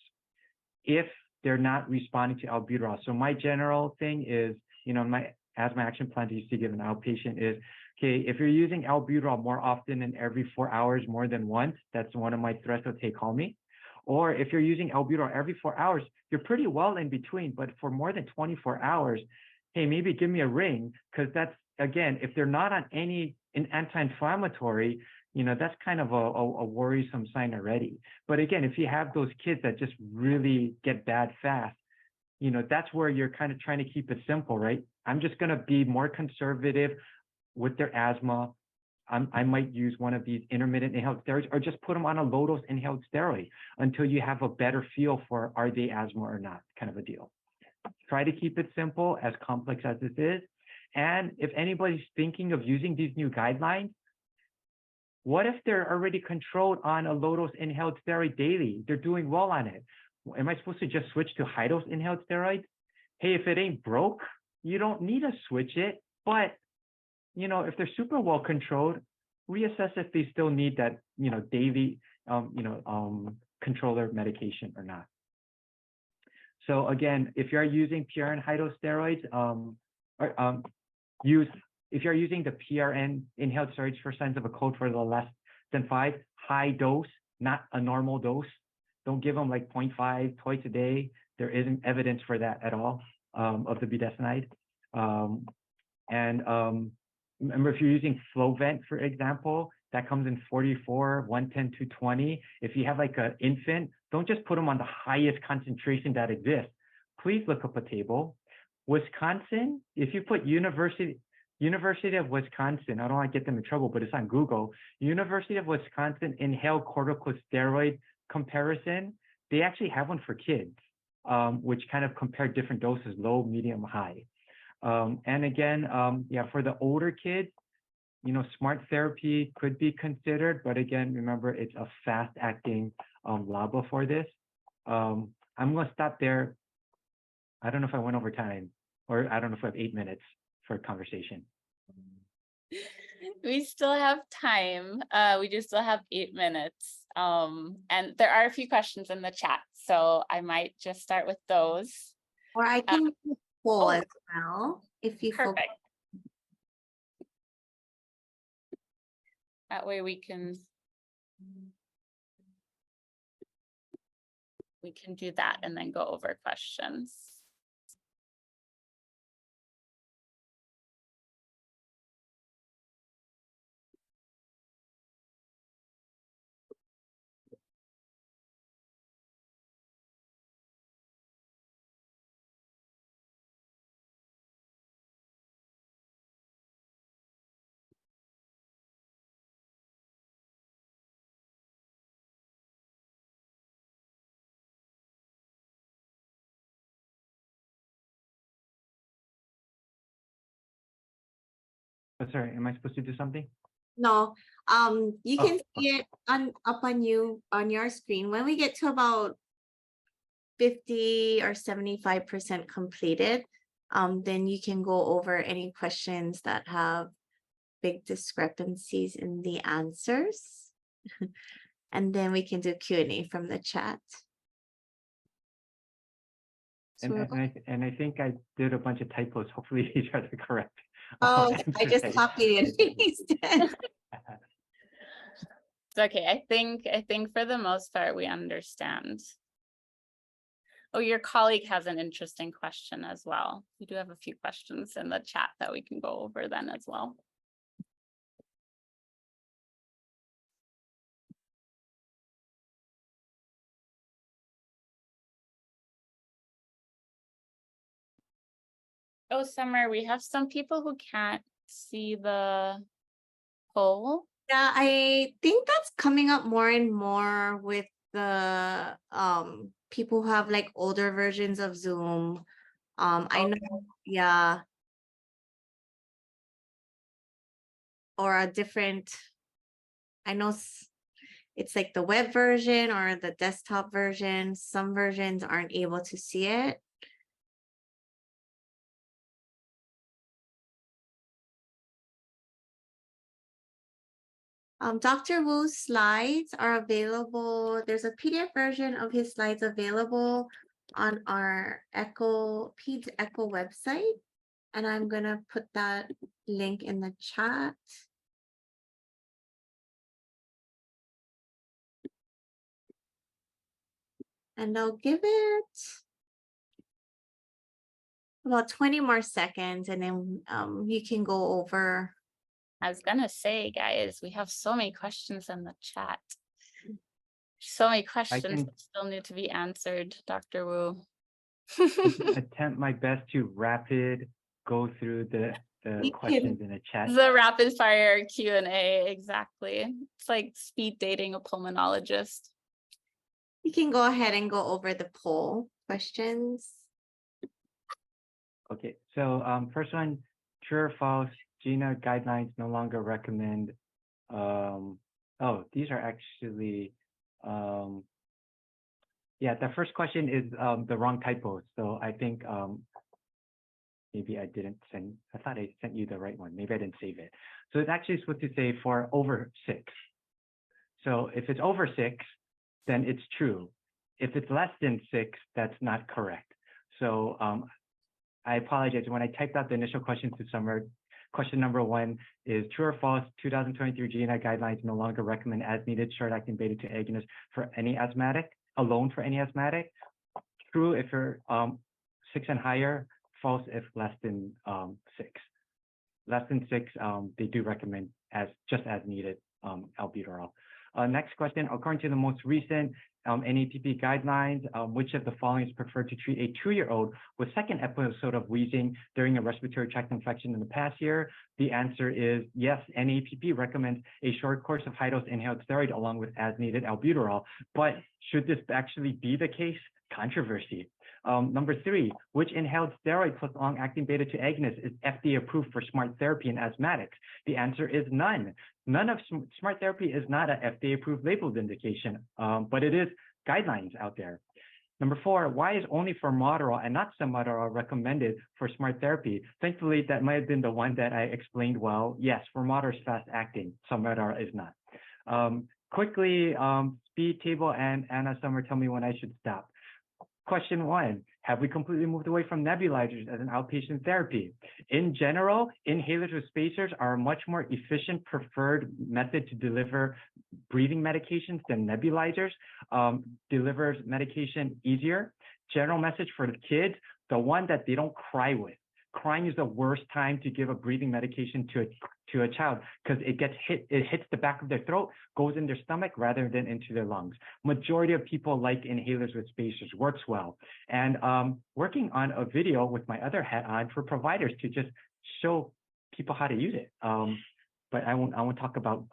If they're not responding to albuterol. So my general thing is, my asthma action plan I used to give an outpatient is, okay, if you're using albuterol more often than every 4 hours, more than once, that's one of my threshold take home me. Or if you're using albuterol every 4 hours, you're pretty well in between, but for more than 24 hours, hey, maybe give me a ring, because that's, again, if they're not on any anti-inflammatory, that's kind of a worrisome sign already. But again, if you have those kids that just really get bad fast, that's where you're kind of trying to keep it simple, right? I'm just going to be more conservative with their asthma. I might use one of these intermittent inhaled steroids, or just put them on a low-dose inhaled steroid until you have a better feel for are they asthma or not, kind of a deal. Try to keep it simple, as complex as this is. And if anybody's thinking of using these new guidelines, what if they're already controlled on a low-dose inhaled steroid daily? They're doing well on it. Am I supposed to just switch to high-dose inhaled steroids? Hey, if it ain't broke, you don't need to switch it. But if they're super well controlled, reassess if they still need that, daily, controller medication or not. So again, if you're using PRN high-dose steroids, if you're using the PRN inhaled steroids for signs of a cold for the less than 5, high dose, not a normal dose. Don't give them like 0.5 twice a day. There isn't evidence for that at all, of the budesonide. Remember, if you're using Flovent, for example, that comes in 44, 110, 220. If you have like an infant, don't just put them on the highest concentration that exists. Please look up a table. Wisconsin, if you put University of Wisconsin, I don't want to get them in trouble, but it's on Google. University of Wisconsin inhaled corticosteroid comparison. They actually have one for kids, which kind of compare different doses, low, medium, high. And again, for the older kids, smart therapy could be considered, but again, remember, it's a fast-acting LABA for this. I'm going to stop there. I don't know if I went over time, or I don't know if I have 8 minutes for a conversation. We still have time. We do still have 8 minutes. And there are a few questions in the chat, so I might just start with those. Or I can poll as well, if you perfect. That way we can do that and then go over questions. Oh, sorry, am I supposed to do something? No, you Oh, can see it up on your screen. When we get to about 50 or 75% completed, then you can go over any questions that have big discrepancies in the answers. And then we can do Q&A from the chat. So and I think I did a bunch of typos. Hopefully these are the correct. I answers just I- copied and pasted. It's okay. I think for the most part we understand. Oh, your colleague has an interesting question as well. We do have a few questions in the chat that we can go over then as well. Oh, Summer, we have some people who can't see the poll. Yeah, I think that's coming up more and more with the people who have like older versions of Zoom. I know, yeah. Or a different, I know it's like the web version or the desktop version. Some versions aren't able to see it. Dr. Wu's slides are available. There's a PDF version of his slides available on our Peds ECHO website. And I'm gonna put that link in the chat. And I'll give it about 20 more seconds and then you can go over. I was gonna say, guys, we have so many questions in the chat. So many questions that still need to be answered, Dr. Wu. attempt my best to rapid go through the questions in the chat. The rapid fire Q&A, exactly. It's like speed dating a pulmonologist. You can go ahead and go over the poll questions. Okay, so first one, true or false, GINA guidelines no longer recommend, oh, these are actually, yeah, the first question is the wrong typo. So I think maybe I didn't send, I thought I sent you the right one. Maybe I didn't save it. So it's actually supposed to say for over 6. So if it's over 6, then it's true. If it's less than 6, that's not correct. So I apologize. When I typed out the initial question to Summer, question number 1 is true or false, 2023 GNI guidelines no longer recommend as needed short-acting beta-2 agonists for any asthmatic, alone for any asthmatic. True if you're 6 and higher, false if less than 6. Less than 6, they do recommend just as needed albuterol. Next question, according to the most recent NAPP guidelines, which of the following is preferred to treat a 2-year-old with second episode of wheezing during a respiratory tract infection in the past year? The answer is yes, NAPP recommends a short course of high-dose inhaled steroid along with as-needed albuterol. But should this actually be the case? Controversy. Number 3, which inhaled steroid plus long-acting beta-2 agonist is FDA approved for SMART therapy in asthmatics? The answer is none. None of SMART therapy is not an FDA approved labeled indication, but it is guidelines out there. Number 4, why is only formoterol and not salmeterol recommended for SMART therapy? Thankfully, that might have been the one that I explained well. Yes, formoterol is fast acting, salmeterol is not. Quickly, speed table and Anna Summer, tell me when I should stop. Question 1, have we completely moved away from nebulizers as an outpatient therapy? In general, inhalers with spacers are a much more efficient preferred method to deliver breathing medications than nebulizers. Delivers medication easier. General message for the kids, the one that they don't cry with. Crying is the worst time to give a breathing medication to a child because it hits the back of their throat, goes in their stomach rather than into their lungs. Majority of people like inhalers with spacers, works well. And working on a video with my other hat on for providers to just show people how to use it. But I won't talk about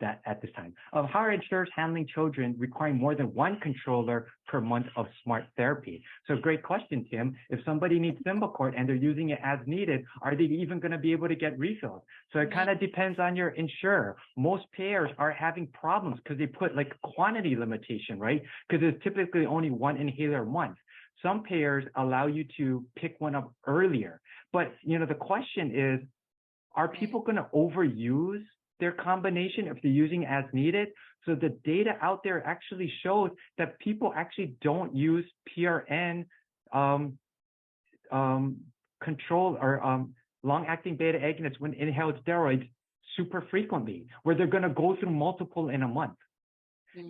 that at this time. How are insurers handling children requiring more than one controller per month of smart therapy? So great question, Tim. If somebody needs Symbicort and they're using it as needed, are they even going to be able to get refills? So it kind of depends on your insurer. Most payers are having problems because they put like quantity limitation, right? Because it's typically only one inhaler a month. Some payers allow you to pick one up earlier. But, you know, the question is, are people going to overuse their combination if they're using it as needed? So the data out there actually shows that people actually don't use PRN control or long-acting beta agonists when inhaled steroids super frequently, where they're going to go through multiple in a month.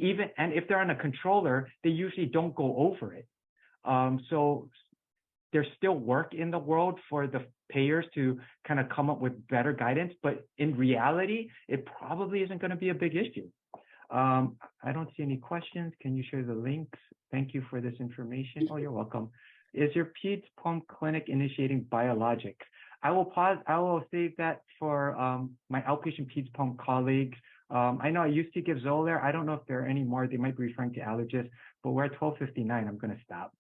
Even, and if they're on a controller, they usually don't go over it. So there's still work in the world for the payers to kind of come up with better guidance, but in reality, it probably isn't going to be a big issue. I don't see any questions. Can you share the links? Thank you for this information. Oh, you're welcome. Is your peds pump clinic initiating biologics? I will pause. I will save that for my outpatient peds pump colleagues. I know I used to give Xolair. I don't know if there are any more. They might be referring to allergists, but we're at 12:59. I'm going to stop.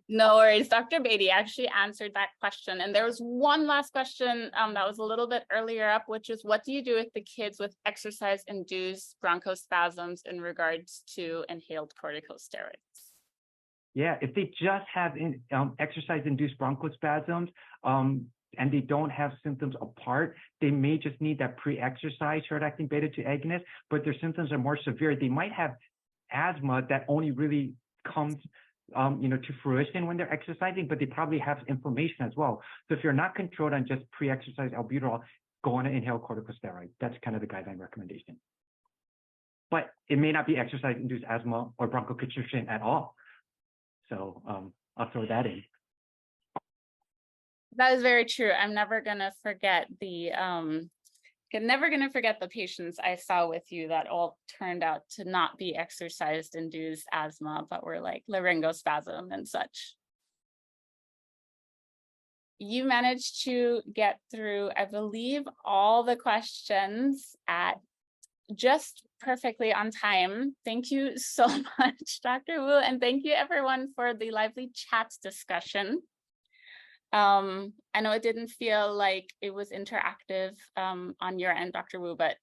No worries. Dr. Beatty actually answered that question. And there was one last question that was a little bit earlier up, which is, what do you do with the kids with exercise-induced bronchospasms in regards to inhaled corticosteroids? Yeah, if they just have exercise-induced bronchospasms and they don't have symptoms apart, they may just need that pre-exercise short-acting beta-2 agonist, but their symptoms are more severe. They might have asthma that only really comes to fruition when they're exercising, but they probably have inflammation as well. So if you're not controlled on just pre-exercise albuterol, go on an inhaled corticosteroid. That's kind of the guideline recommendation. But it may not be exercise-induced asthma or bronchoconstriction at all. So I'll throw that in. That is very true. I'm never gonna forget the patients I saw with you that all turned out to not be exercise-induced asthma, but were like laryngospasm and such. You managed to get through, I believe, all the questions at just perfectly on time. Thank you so much, Dr. Wu, and thank you everyone for the lively chat discussion. I know it didn't feel like it was interactive on your end, Dr. Wu, but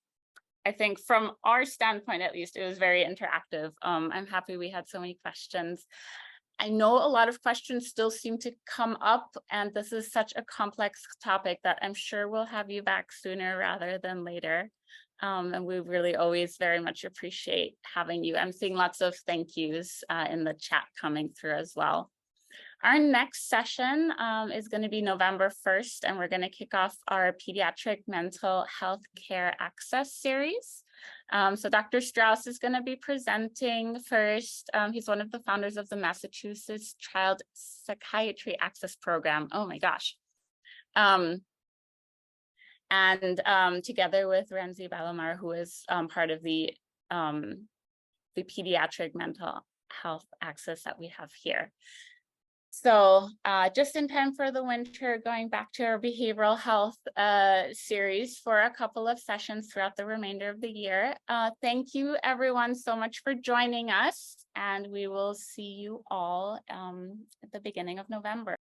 I think from our standpoint, at least, it was very interactive. I'm happy we had so many questions. I know a lot of questions still seem to come up, and this is such a complex topic that I'm sure we'll have you back sooner rather than later. And we really always very much appreciate having you. I'm seeing lots of thank yous in the chat coming through as well. Our next session is going to be November 1st, and we're going to kick off our Pediatric Mental Health Care Access series. So Dr. Strauss is going to be presenting first. He's one of the founders of the Massachusetts Child Psychiatry Access Program. Oh my gosh. And together with Ramsey Balamar, who is part of the pediatric mental health access that we have here. So just in time for the winter, going back to our behavioral health series for a couple of sessions throughout the remainder of the year. Thank you everyone so much for joining us, and we will see you all at the beginning of November.